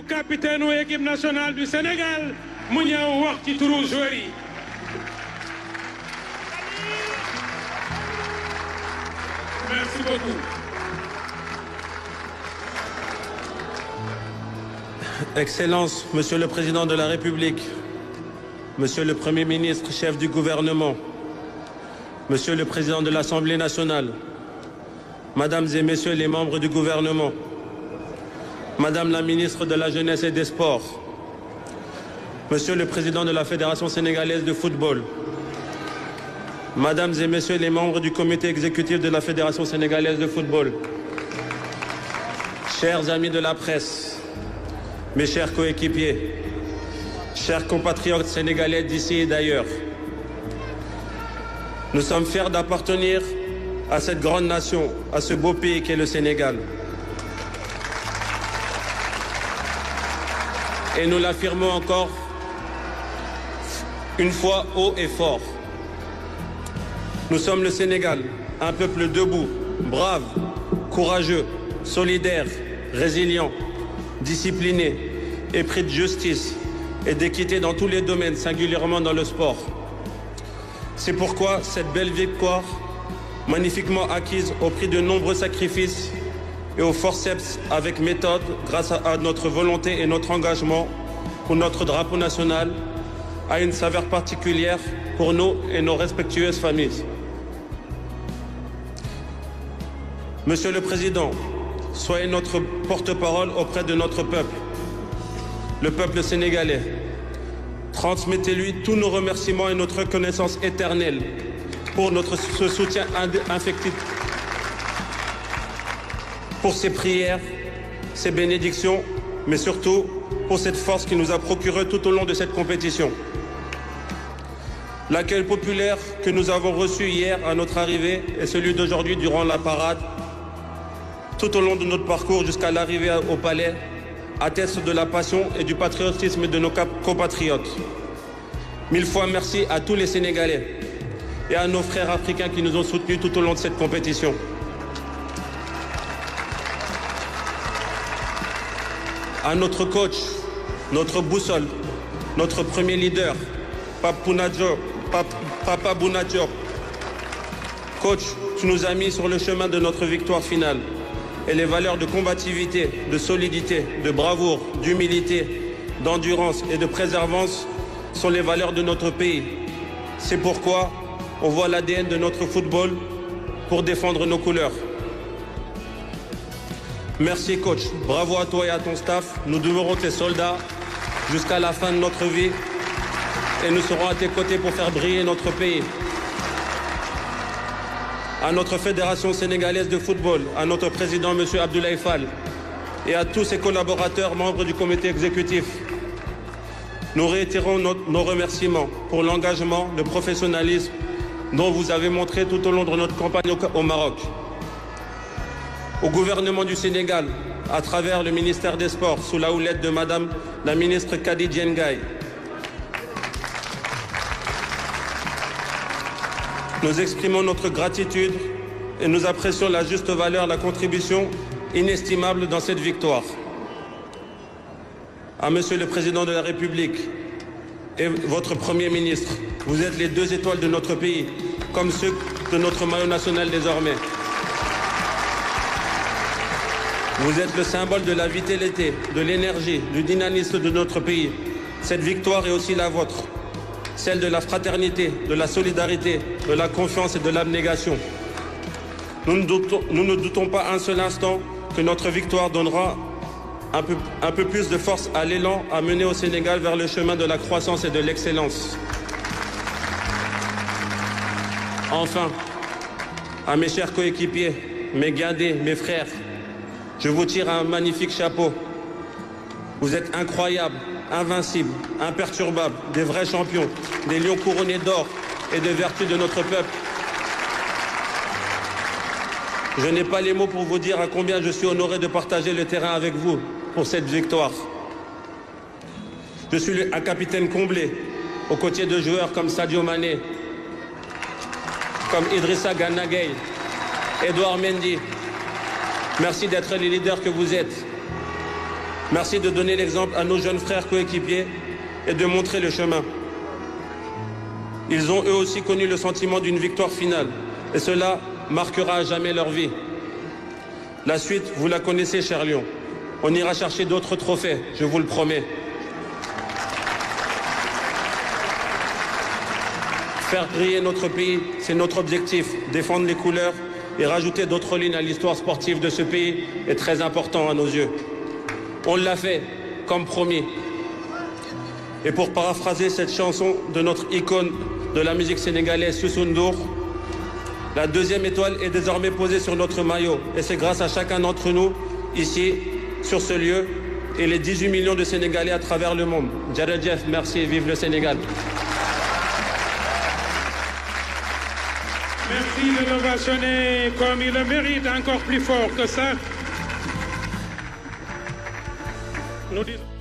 capitaine de l'équipe nationale du Sénégal mu ñëw wax ci turu joueur yi. Merci beaucoup. Excellences, Monsieur le Président de la République, Monsieur le Premier ministre, chef du gouvernement, Monsieur le Président de l'Assemblée nationale, Mesdames et Messieurs les membres du gouvernement, Madame la ministre de la Jeunesse et des Sports, Monsieur le Président de la Fédération sénégalaise de football, Mesdames et Messieurs les membres du comité exécutif de la Fédération sénégalaise de football, chers amis de la presse, mes chers coéquipiers, chers compatriotes sénégalais d'ici et d'ailleurs, nous sommes fiers d'appartenir à cette grande nation, à ce beau pays qu'est le Sénégal. Et nous l'affirmons encore une fois haut et fort. Nous sommes le Sénégal, un peuple debout, brave, courageux, solidaire, résilient, discipliné, épris de justice et d'équité dans tous les domaines, singulièrement dans le sport. C'est pourquoi cette belle victoire, magnifiquement acquise au prix de nombreux sacrifices et au forceps avec méthode, grâce à notre volonté et notre engagement pour notre drapeau national, a une saveur particulière pour nous et nos respectueuses familles. Monsieur le Président, soyez notre porte-parole auprès de notre peuple, le peuple sénégalais. Transmettez-lui tous nos remerciements et notre reconnaissance éternelle pour ce soutien indéfectible, pour ses prières, ses bénédictions, mais surtout pour cette force qu'il nous a procurée tout au long de cette compétition. L'accueil populaire que nous avons reçu hier à notre arrivée et celui d'aujourd'hui durant la parade, tout au long de notre parcours jusqu'à l'arrivée au palais, attestent de la passion et du patriotisme de nos compatriotes. Mille fois merci à tous les Sénégalais et à nos frères africains qui nous ont soutenus tout au long de cette compétition. À notre coach, notre boussole, notre premier leader, Papa Bouna Diop. Coach, tu nous as mis sur le chemin de notre victoire finale. Et les valeurs de combativité, de solidité, de bravoure, d'humilité, d'endurance et de préservance sont les valeurs de notre pays. C'est pourquoi on voit l'ADN de notre football pour défendre nos couleurs. Merci coach, bravo à toi et à ton staff. Nous demeurons tes soldats jusqu'à la fin de notre vie et nous serons à tes côtés pour faire briller notre pays. À notre Fédération sénégalaise de football, à notre président M. Abdoulaye Fall et à tous ses collaborateurs membres du comité exécutif, nous réitérons nos remerciements pour l'engagement, le professionnalisme dont vous avez montré tout au long de notre campagne au Maroc. Au gouvernement du Sénégal, à travers le ministère des Sports, sous la houlette de Madame la ministre Kadi Diengay, nous exprimons notre gratitude et nous apprécions la juste valeur, la contribution inestimable dans cette victoire. À Monsieur le Président de la République et votre Premier ministre, vous êtes les deux étoiles de notre pays, comme ceux de notre maillot national désormais. Vous êtes le symbole de la vitalité, de l'énergie, du dynamisme de notre pays. Cette victoire est aussi la vôtre, celle de la fraternité, de la solidarité, de la confiance et de l'abnégation. Nous ne doutons pas un seul instant que notre victoire donnera un peu plus de force à l'élan à mener au Sénégal vers le chemin de la croissance et de l'excellence. Enfin, à mes chers coéquipiers, mes guindés, mes frères, je vous tire un magnifique chapeau. Vous êtes incroyables, invincibles, imperturbables, des vrais champions, des lions couronnés d'or et de vertu de notre peuple. Je n'ai pas les mots pour vous dire à combien je suis honoré de partager le terrain avec vous pour cette victoire. Je suis un capitaine comblé, aux côtés de joueurs comme Sadio Mané, comme Idrissa Gana Gueye, Edouard Mendy. Merci d'être les leaders que vous êtes. Merci de donner l'exemple à nos jeunes frères coéquipiers et de montrer le chemin. Ils ont eux aussi connu le sentiment d'une victoire finale et cela marquera à jamais leur vie. La suite, vous la connaissez, cher Lion. On ira chercher d'autres trophées, je vous le promets. Faire briller notre pays, c'est notre objectif. Défendre les couleurs et rajouter d'autres lignes à l'histoire sportive de ce pays est très important à nos yeux. On l'a fait, comme promis. Et pour paraphraser cette chanson de notre icône de la musique sénégalaise, Youssou N'Dour, la deuxième étoile est désormais posée sur notre maillot. Et c'est grâce à chacun d'entre nous, ici, sur ce lieu, et les 18 millions de Sénégalais à travers le monde. Djeredjef, merci et vive le Sénégal. Merci de l'ovationner comme il le mérite, encore plus fort que ça. Nous disons...